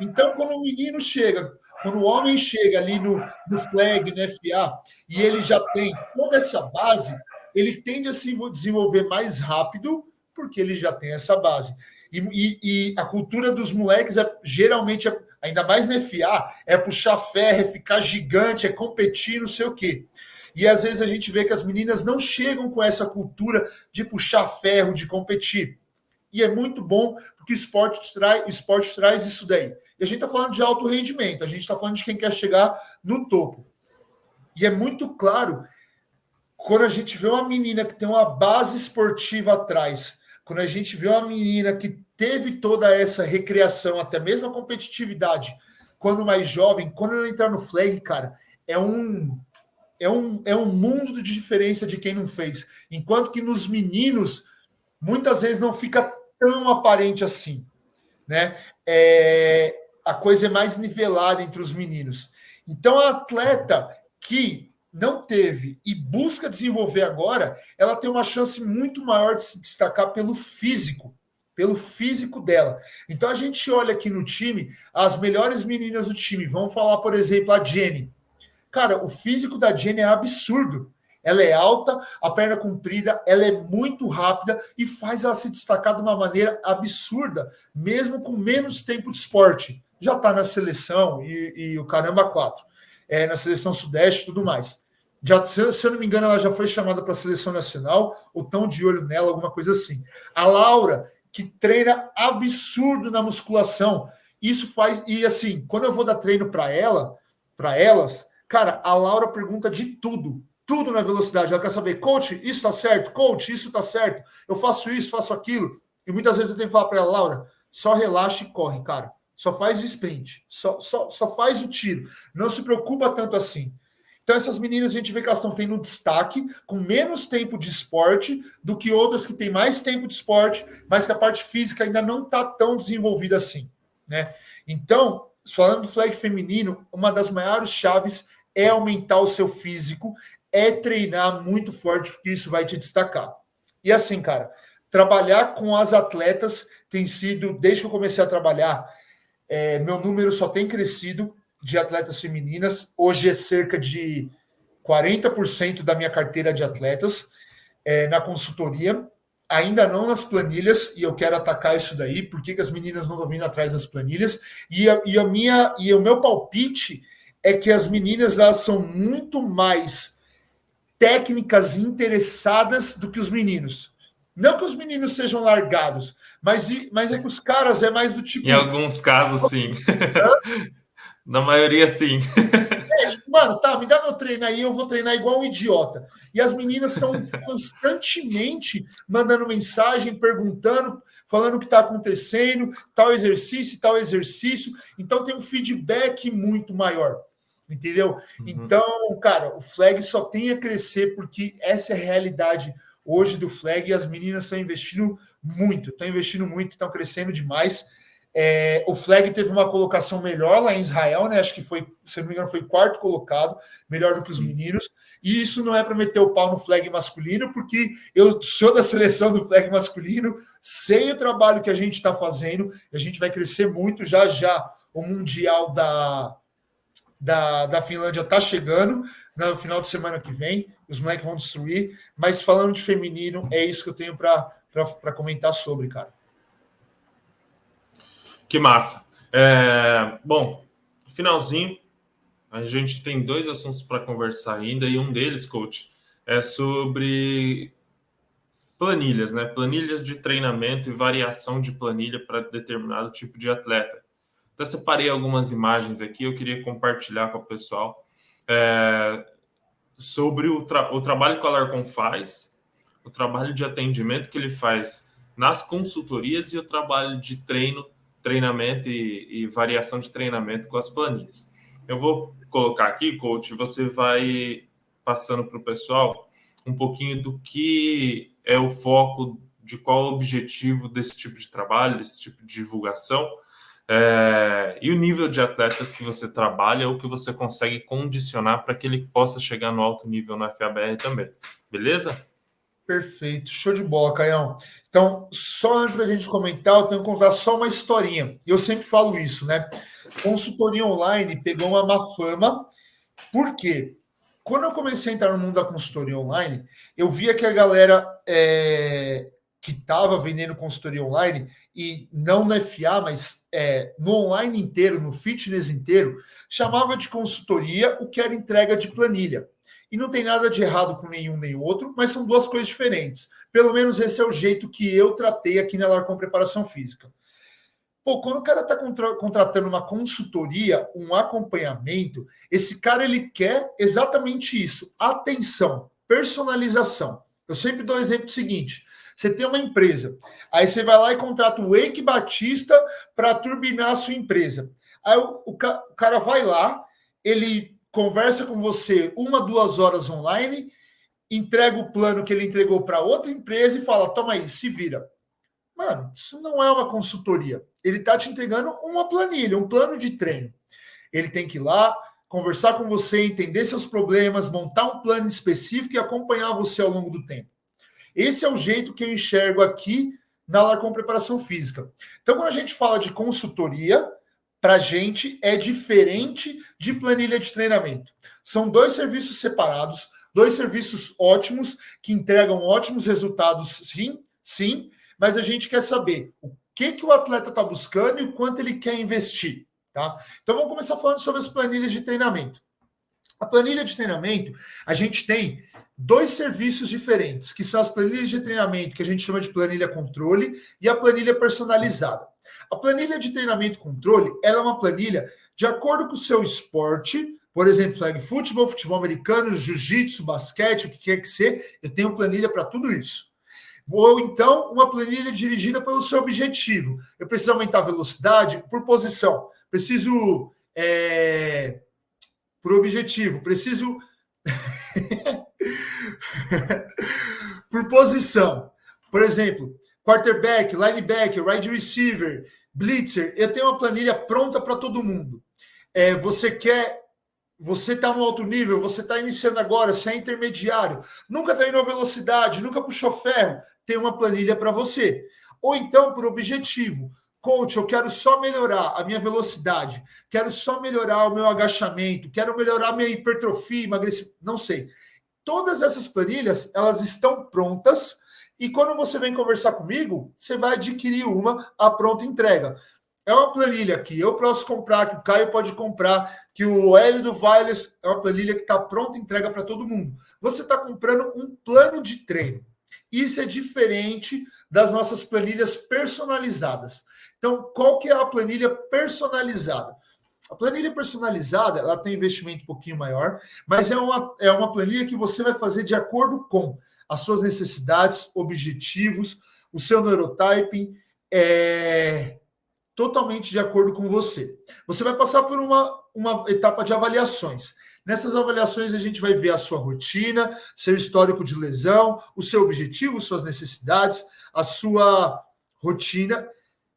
Então, quando o menino chega, quando o homem chega ali no flag, no FA, e ele já tem toda essa base, ele tende a se desenvolver mais rápido, porque ele já tem essa base. E a cultura dos moleques geralmente, ainda mais no FA, é puxar ferro, é ficar gigante, é competir, não sei o quê. E às vezes a gente vê que as meninas não chegam com essa cultura de puxar ferro, de competir. E é muito bom, porque o esporte traz isso daí. E a gente está falando de alto rendimento, a gente está falando de quem quer chegar no topo. E é muito claro, quando a gente vê uma menina que tem uma base esportiva atrás, quando a gente vê uma menina que teve toda essa recreação, até mesmo a competitividade, quando mais jovem, quando ela entrar no flag, cara, é um mundo de diferença de quem não fez. Enquanto que nos meninos, muitas vezes não fica tão aparente assim, né? A coisa é mais nivelada entre os meninos. Então, a atleta que não teve e busca desenvolver agora, ela tem uma chance muito maior de se destacar pelo físico dela. Então, a gente olha aqui no time, as melhores meninas do time, vamos falar, por exemplo, a Jenny. Cara, o físico da Jenny é absurdo. Ela é alta, a perna comprida, ela é muito rápida e faz ela se destacar de uma maneira absurda, mesmo com menos tempo de esporte. Já está na seleção e o caramba 4. Na seleção sudeste e tudo mais. Já, se eu não me engano, ela já foi chamada para a seleção nacional, ou tão de olho nela, alguma coisa assim. A Laura, que treina absurdo na musculação, isso faz... E assim, quando eu vou dar treino para elas, cara, a Laura pergunta de tudo na velocidade. Ela quer saber, coach, isso tá certo? Coach, isso tá certo? Eu faço isso, faço aquilo. E muitas vezes eu tenho que falar para ela, Laura, só relaxa e corre, cara. Só faz o sprint, só faz o tiro. Não se preocupa tanto assim. Então, essas meninas, a gente vê que elas estão tendo um destaque com menos tempo de esporte do que outras que têm mais tempo de esporte, mas que a parte física ainda não está tão desenvolvida assim, né? Então, falando do flag feminino, uma das maiores chaves é aumentar o seu físico, é treinar muito forte, porque isso vai te destacar. E assim, cara, trabalhar com as atletas tem sido, desde que eu comecei a trabalhar, meu número só tem crescido de atletas femininas. Hoje é cerca de 40% da minha carteira de atletas na consultoria, ainda não nas planilhas, e eu quero atacar isso daí, por que as meninas não estão vindo atrás das planilhas, e o meu palpite é que as meninas, elas são muito mais técnicas interessadas do que os meninos. Não que os meninos sejam largados, mas é que os caras é mais do tipo... Em alguns casos, sim. Na maioria, sim. Tipo, mano, tá, me dá meu treino aí, eu vou treinar igual um idiota. E as meninas estão constantemente mandando mensagem, perguntando, falando o que está acontecendo, tal exercício. Então tem um feedback muito maior, entendeu? Uhum. Então, cara, o flag só tem a crescer porque essa é a realidade hoje do Flag, e as meninas estão investindo muito, estão crescendo demais. O Flag teve uma colocação melhor lá em Israel, né? Acho que foi, se não me engano, foi quarto colocado, melhor do que os meninos. E isso não é para meter o pau no Flag masculino, porque eu sou da seleção do Flag masculino, sei o trabalho que a gente está fazendo, a gente vai crescer muito. Já já o Mundial da Finlândia está chegando no final de semana que vem, os moleques vão destruir. Mas falando de feminino, é isso que eu tenho para comentar sobre, cara. Que massa. Bom, no finalzinho, a gente tem 2 assuntos para conversar ainda, e um deles, coach, é sobre planilhas, né? Planilhas de treinamento e variação de planilha para determinado tipo de atleta. Até separei algumas imagens aqui, eu queria compartilhar com o pessoal sobre o trabalho que o Alarcon faz, o trabalho de atendimento que ele faz nas consultorias e o trabalho de treinamento e variação de treinamento com as planilhas. Eu vou colocar aqui, coach, você vai passando para o pessoal um pouquinho do que é o foco, de qual o objetivo desse tipo de trabalho, desse tipo de divulgação, e o nível de atletas que você trabalha ou que você consegue condicionar para que ele possa chegar no alto nível no FABR também. Beleza? Perfeito, show de bola, Caião. Então, só antes da gente comentar, eu tenho que contar só uma historinha. Eu sempre falo isso, né? Consultoria online pegou uma má fama. Por quê? Quando eu comecei a entrar no mundo da consultoria online, eu via que a galera que estava vendendo consultoria online, e não no FA, mas no online inteiro, no fitness inteiro, chamava de consultoria o que era entrega de planilha. E não tem nada de errado com nenhum nem outro, mas são 2 coisas diferentes. Pelo menos esse é o jeito que eu tratei aqui na Alarcon Preparação Física. Pô, quando o cara está contratando uma consultoria, um acompanhamento, esse cara ele quer exatamente isso: atenção, personalização. Eu sempre dou o exemplo seguinte: você tem uma empresa, aí você vai lá e contrata o Eike Batista para turbinar a sua empresa. Aí o cara vai lá, ele conversa com você 1-2 horas online, entrega o plano que ele entregou para outra empresa e fala: toma aí, se vira. Mano, isso não é uma consultoria. Ele está te entregando uma planilha, um plano de treino. Ele tem que ir lá, conversar com você, entender seus problemas, montar um plano específico e acompanhar você ao longo do tempo. Esse é o jeito que eu enxergo aqui na Alarcon Preparação Física. Então, quando a gente fala de consultoria, para a gente é diferente de planilha de treinamento. São 2 serviços separados, 2 serviços ótimos, que entregam ótimos resultados, sim, mas a gente quer saber o que o atleta está buscando e o quanto ele quer investir. Tá? Então, vamos começar falando sobre as planilhas de treinamento. A planilha de treinamento, a gente tem 2 serviços diferentes, que são as planilhas de treinamento, que a gente chama de planilha controle, e a planilha personalizada. A planilha de treinamento controle, ela é uma planilha de acordo com o seu esporte, por exemplo, flag futebol, futebol americano, jiu-jitsu, basquete, o que quer que seja, eu tenho planilha para tudo isso. Ou então, uma planilha dirigida pelo seu objetivo. Eu preciso aumentar a velocidade por posição. Preciso... por objetivo. Preciso... por posição. Por exemplo, quarterback, linebacker, wide receiver, blitzer. Eu tenho uma planilha pronta para todo mundo. Você está no alto nível, você está iniciando agora, você é intermediário, nunca treinou velocidade, nunca puxou ferro, tem uma planilha para você. Ou então, por objetivo, coach, eu quero só melhorar a minha velocidade, quero só melhorar o meu agachamento, quero melhorar a minha hipertrofia, emagrecimento, não sei. Todas essas planilhas, elas estão prontas, e quando você vem conversar comigo, você vai adquirir uma à pronta entrega. É uma planilha que eu posso comprar, que o Caio pode comprar, que o Hélio do Vailes, é uma planilha que está pronta, entrega para todo mundo. Você está comprando um plano de treino. Isso é diferente das nossas planilhas personalizadas. Então, qual que é a planilha personalizada? A planilha personalizada, ela tem investimento um pouquinho maior, mas é uma planilha que você vai fazer de acordo com as suas necessidades, objetivos, o seu neurotyping, totalmente de acordo com você. Você vai passar por uma etapa de avaliações. Nessas avaliações, a gente vai ver a sua rotina, seu histórico de lesão, o seu objetivo, suas necessidades, a sua rotina,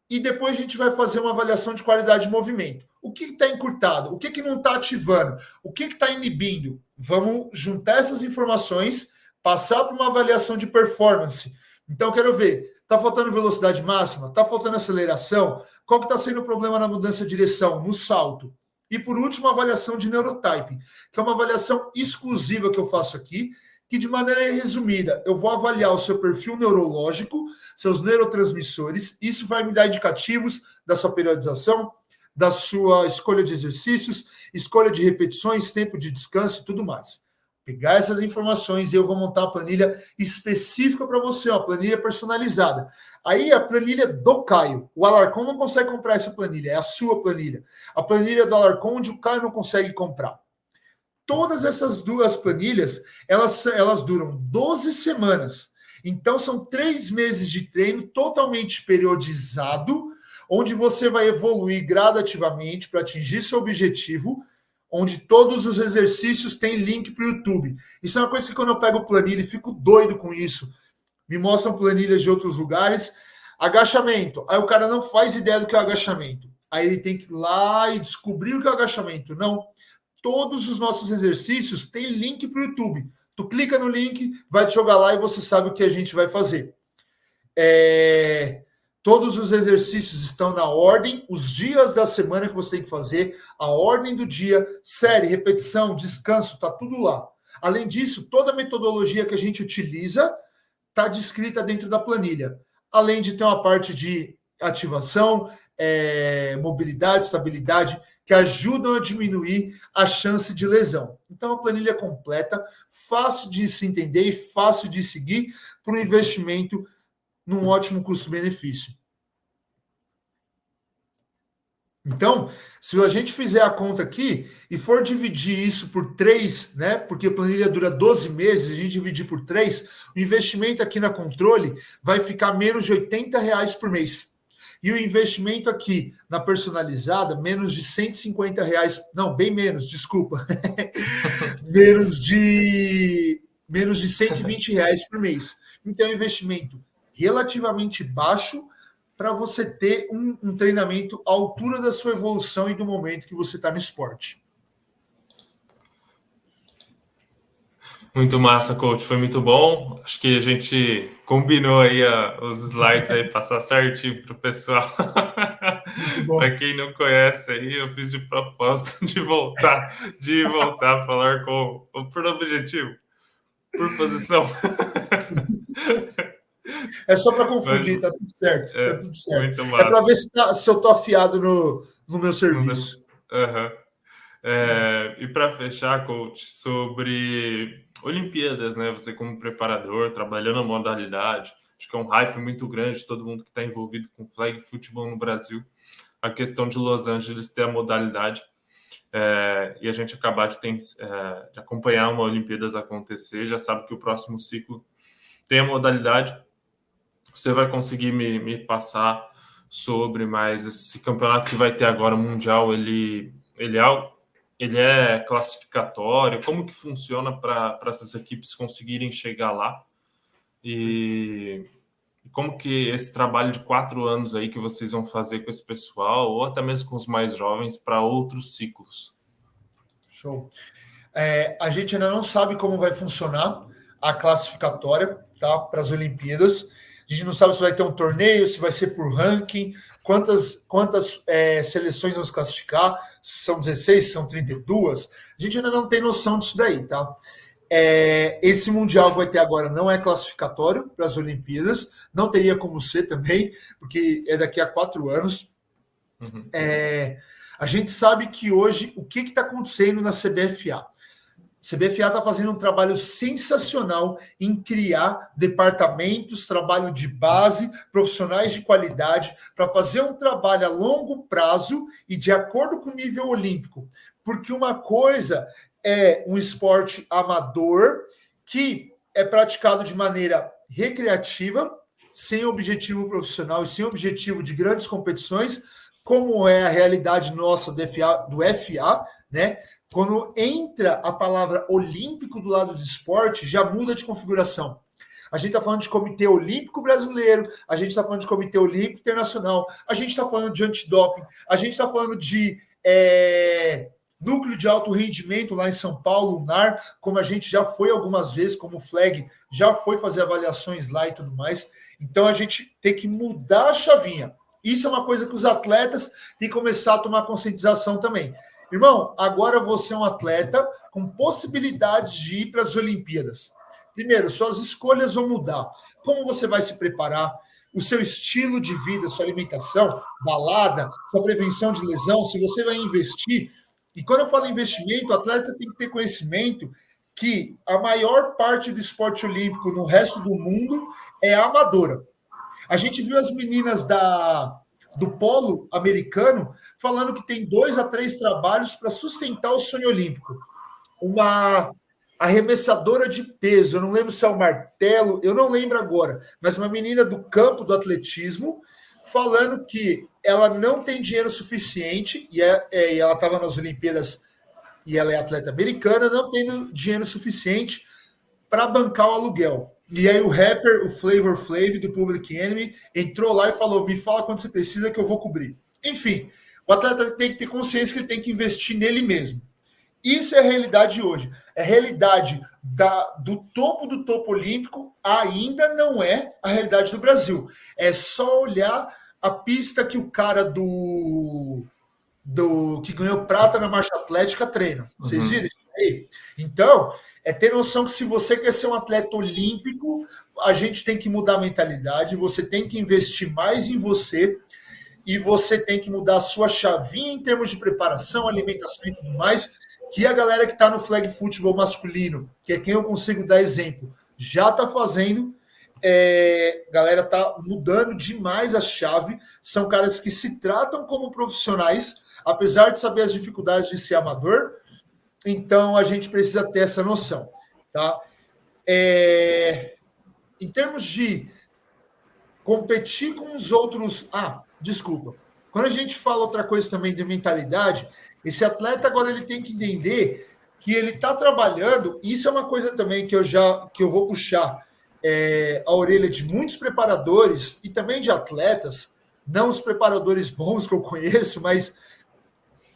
e depois a gente vai fazer uma avaliação de qualidade de movimento. O que está encurtado? O que não está ativando? O que está inibindo? Vamos juntar essas informações, passar para uma avaliação de performance. Então, quero ver, está faltando velocidade máxima? Está faltando aceleração? Qual que está sendo o problema na mudança de direção, no salto? E, por último, a avaliação de neurotyping, que é uma avaliação exclusiva que eu faço aqui, que, de maneira resumida, eu vou avaliar o seu perfil neurológico, seus neurotransmissores, isso vai me dar indicativos da sua periodização, da sua escolha de exercícios, escolha de repetições, tempo de descanso e tudo mais. Pegar essas informações e eu vou montar uma planilha específica para você, uma planilha personalizada. Aí a planilha do Caio. O Alarcon não consegue comprar essa planilha, é a sua planilha. A planilha do Alarcon, onde o Caio não consegue comprar. Todas essas duas planilhas, elas duram 12 semanas. Então, são 3 meses de treino totalmente periodizado, onde você vai evoluir gradativamente para atingir seu objetivo, onde todos os exercícios têm link para o YouTube. Isso é uma coisa que quando eu pego planilha e fico doido com isso. Me mostram planilhas de outros lugares. Agachamento. Aí o cara não faz ideia do que é agachamento. Aí ele tem que ir lá e descobrir o que é agachamento. Não. Todos os nossos exercícios têm link para o YouTube. Tu clica no link, vai te jogar lá e você sabe o que a gente vai fazer. Todos os exercícios estão na ordem, os dias da semana que você tem que fazer, a ordem do dia, série, repetição, descanso, tá tudo lá. Além disso, toda a metodologia que a gente utiliza está descrita dentro da planilha. Além de ter uma parte de ativação, mobilidade, estabilidade, que ajudam a diminuir a chance de lesão. Então, a planilha é completa, fácil de se entender e fácil de seguir para um investimento num ótimo custo-benefício. Então, se a gente fizer a conta aqui e for dividir isso por 3, né? Porque a planilha dura 12 meses, a gente dividir por 3, o investimento aqui na controle vai ficar menos de R$80 por mês. E o investimento aqui na personalizada, menos de R$150, não, bem menos, desculpa. menos de R$120 por mês. Então, é um investimento relativamente baixo para você ter um treinamento à altura da sua evolução e do momento que você está no esporte. Muito massa, coach. Foi muito bom. Acho que a gente combinou aí os slides aí, passar certinho para o pessoal. Para quem não conhece aí, eu fiz de propósito de voltar a falar por objetivo, por posição. É só para confundir, tá tudo certo. Tá tudo certo. Muito massa. É para ver se eu tô afiado no meu serviço. E para fechar, coach, sobre Olimpíadas, né? Você como preparador, trabalhando a modalidade, acho que é um hype muito grande, todo mundo que está envolvido com flag futebol no Brasil. A questão de Los Angeles ter a modalidade e a gente acabar de acompanhar uma Olimpíadas acontecer, já sabe que o próximo ciclo tem a modalidade. Você vai conseguir me passar sobre mais esse campeonato que vai ter agora, mundial, ele é classificatório? Como que funciona para essas equipes conseguirem chegar lá? E como que esse trabalho de 4 anos aí que vocês vão fazer com esse pessoal, ou até mesmo com os mais jovens, para outros ciclos? Show. A gente ainda não sabe como vai funcionar a classificatória, tá, para as Olimpíadas. A gente não sabe se vai ter um torneio, se vai ser por ranking, quantas seleções vão se classificar, se são 16, se são 32. A gente ainda não tem noção disso daí, tá? Esse Mundial que vai ter agora não é classificatório para as Olimpíadas, não teria como ser também, porque é daqui a 4 anos. Uhum. A gente sabe que hoje, o que está acontecendo na CBFA? A CBFA está fazendo um trabalho sensacional em criar departamentos, trabalho de base, profissionais de qualidade, para fazer um trabalho a longo prazo e de acordo com o nível olímpico. Porque uma coisa é um esporte amador que é praticado de maneira recreativa, sem objetivo profissional e sem objetivo de grandes competições, como é a realidade nossa do FA, né? Quando entra a palavra olímpico do lado do esporte, já muda de configuração. A gente está falando de Comitê Olímpico Brasileiro, a gente está falando de Comitê Olímpico Internacional, a gente está falando de antidoping, a gente está falando de núcleo de alto rendimento lá em São Paulo, o NAR, como a gente já foi algumas vezes, como o Flag já foi fazer avaliações lá e tudo mais. Então a gente tem que mudar a chavinha. Isso é uma coisa que os atletas têm que começar a tomar conscientização também. Irmão, agora você é um atleta com possibilidades de ir para as Olimpíadas. Primeiro, suas escolhas vão mudar. Como você vai se preparar? O seu estilo de vida, sua alimentação, balada, sua prevenção de lesão, se você vai investir. E quando eu falo investimento, o atleta tem que ter conhecimento que a maior parte do esporte olímpico no resto do mundo é amadora. A gente viu as meninas do polo americano falando que tem 2 a 3 trabalhos para sustentar o sonho olímpico. Uma arremessadora de peso, eu não lembro se é o martelo, eu não lembro agora, mas uma menina do campo do atletismo falando que ela não tem dinheiro suficiente, e ela estava nas Olimpíadas e ela é atleta americana, não tem dinheiro suficiente para bancar o aluguel. E aí o rapper, o Flavor Flav, do Public Enemy, entrou lá e falou, me fala quando você precisa que eu vou cobrir. Enfim, o atleta tem que ter consciência que ele tem que investir nele mesmo. Isso é a realidade hoje. É a realidade do topo olímpico, ainda não é a realidade do Brasil. É só olhar a pista que o cara que ganhou prata na marcha atlética treina. Vocês viram isso aí? Então, é ter noção que se você quer ser um atleta olímpico, a gente tem que mudar a mentalidade, você tem que investir mais em você e você tem que mudar a sua chavinha em termos de preparação, alimentação e tudo mais, que a galera que está no flag futebol masculino, que é quem eu consigo dar exemplo, já está fazendo. Galera está mudando demais a chave. São caras que se tratam como profissionais, apesar de saber as dificuldades de ser amador. Então a gente precisa ter essa noção, tá? Em termos de competir com os outros. Desculpa. Quando a gente fala outra coisa também de mentalidade, esse atleta agora ele tem que entender que ele está trabalhando. Isso é uma coisa também que eu vou puxar a orelha de muitos preparadores e também de atletas, não os preparadores bons que eu conheço, mas,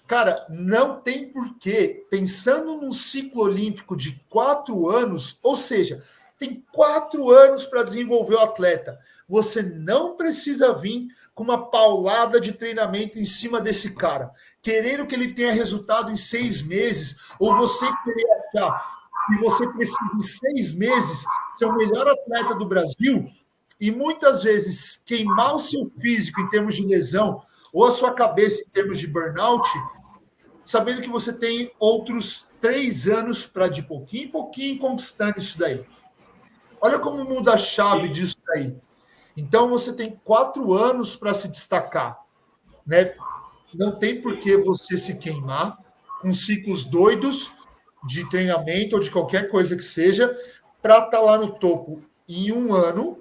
cara, não tem porquê, pensando num ciclo olímpico de 4 anos, ou seja, tem 4 anos para desenvolver o atleta. Você não precisa vir com uma paulada de treinamento em cima desse cara, querendo que ele tenha resultado em 6 meses, ou você querer achar que você precisa em 6 meses ser o melhor atleta do Brasil e muitas vezes queimar o seu físico em termos de lesão ou a sua cabeça em termos de burnout, sabendo que você tem outros 3 anos para de pouquinho em pouquinho conquistando isso daí. Olha como muda a chave disso daí. Então você tem 4 anos para se destacar, né? Não tem por que você se queimar com ciclos doidos de treinamento ou de qualquer coisa que seja para estar lá no topo em 1 ano,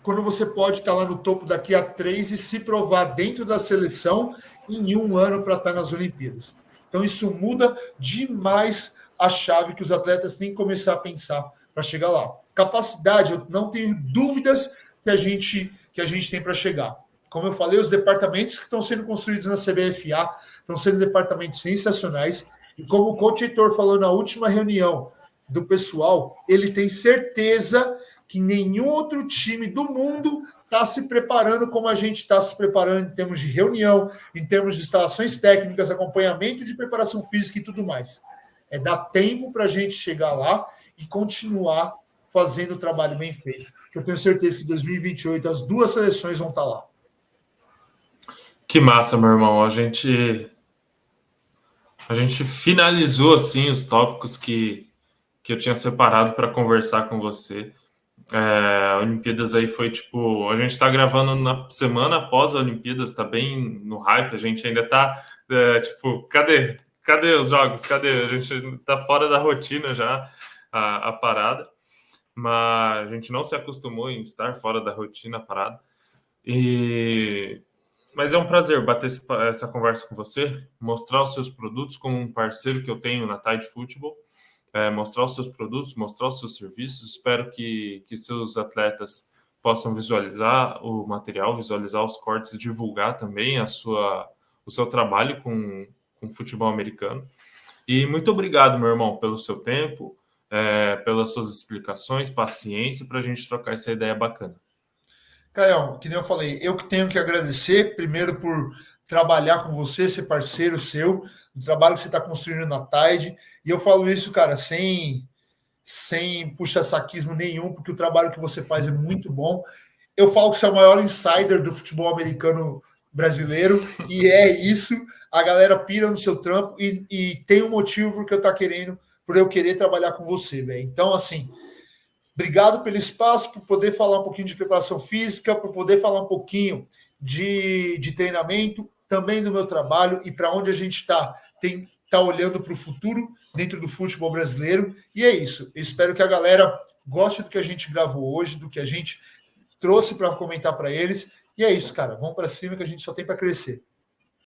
quando você pode estar lá no topo daqui a 3 e se provar dentro da seleção em 1 ano para estar nas Olimpíadas. Então isso muda demais a chave que os atletas têm que começar a pensar para chegar lá. Capacidade, eu não tenho dúvidas que a gente tem para chegar. Como eu falei, os departamentos que estão sendo construídos na CBFA estão sendo departamentos sensacionais. E como o coach Heitor falou na última reunião do pessoal, ele tem certeza que nenhum outro time do mundo está se preparando como a gente está se preparando em termos de reunião, em termos de instalações técnicas, acompanhamento de preparação física e tudo mais. É dar tempo para a gente chegar lá e continuar fazendo o trabalho bem feito. Eu tenho certeza que em 2028 as 2 seleções vão estar lá. Que massa, meu irmão. A gente finalizou assim os tópicos que eu tinha separado para conversar com você. Olimpíadas aí foi tipo, a gente está gravando na semana após a Olimpíadas, tá bem no hype, a gente ainda tá tipo, cadê os jogos? Cadê? A gente tá fora da rotina já a parada, mas a gente não se acostumou em estar fora da rotina a parada. E Mas é um prazer bater essa conversa com você, mostrar os seus produtos como um parceiro que eu tenho na Tide Football, mostrar os seus produtos, mostrar os seus serviços. Espero que seus atletas possam visualizar o material, visualizar os cortes, divulgar também o seu trabalho com futebol americano. E muito obrigado, meu irmão, pelo seu tempo, pelas suas explicações, paciência, para a gente trocar essa ideia bacana. Caião, que nem eu falei, eu que tenho que agradecer, primeiro por trabalhar com você, ser parceiro seu, do trabalho que você está construindo na Tide. E eu falo isso, cara, sem puxa-saquismo nenhum, porque o trabalho que você faz é muito bom. Eu falo que você é o maior insider do futebol americano brasileiro, e é isso. A galera pira no seu trampo e tem um motivo por eu querer trabalhar com você, velho. Então, assim, obrigado pelo espaço, por poder falar um pouquinho de preparação física, por poder falar um pouquinho de treinamento, também do meu trabalho e para onde a gente está olhando para o futuro dentro do futebol brasileiro. E é isso. Eu espero que a galera goste do que a gente gravou hoje, do que a gente trouxe para comentar para eles. E é isso, cara. Vamos para cima que a gente só tem para crescer.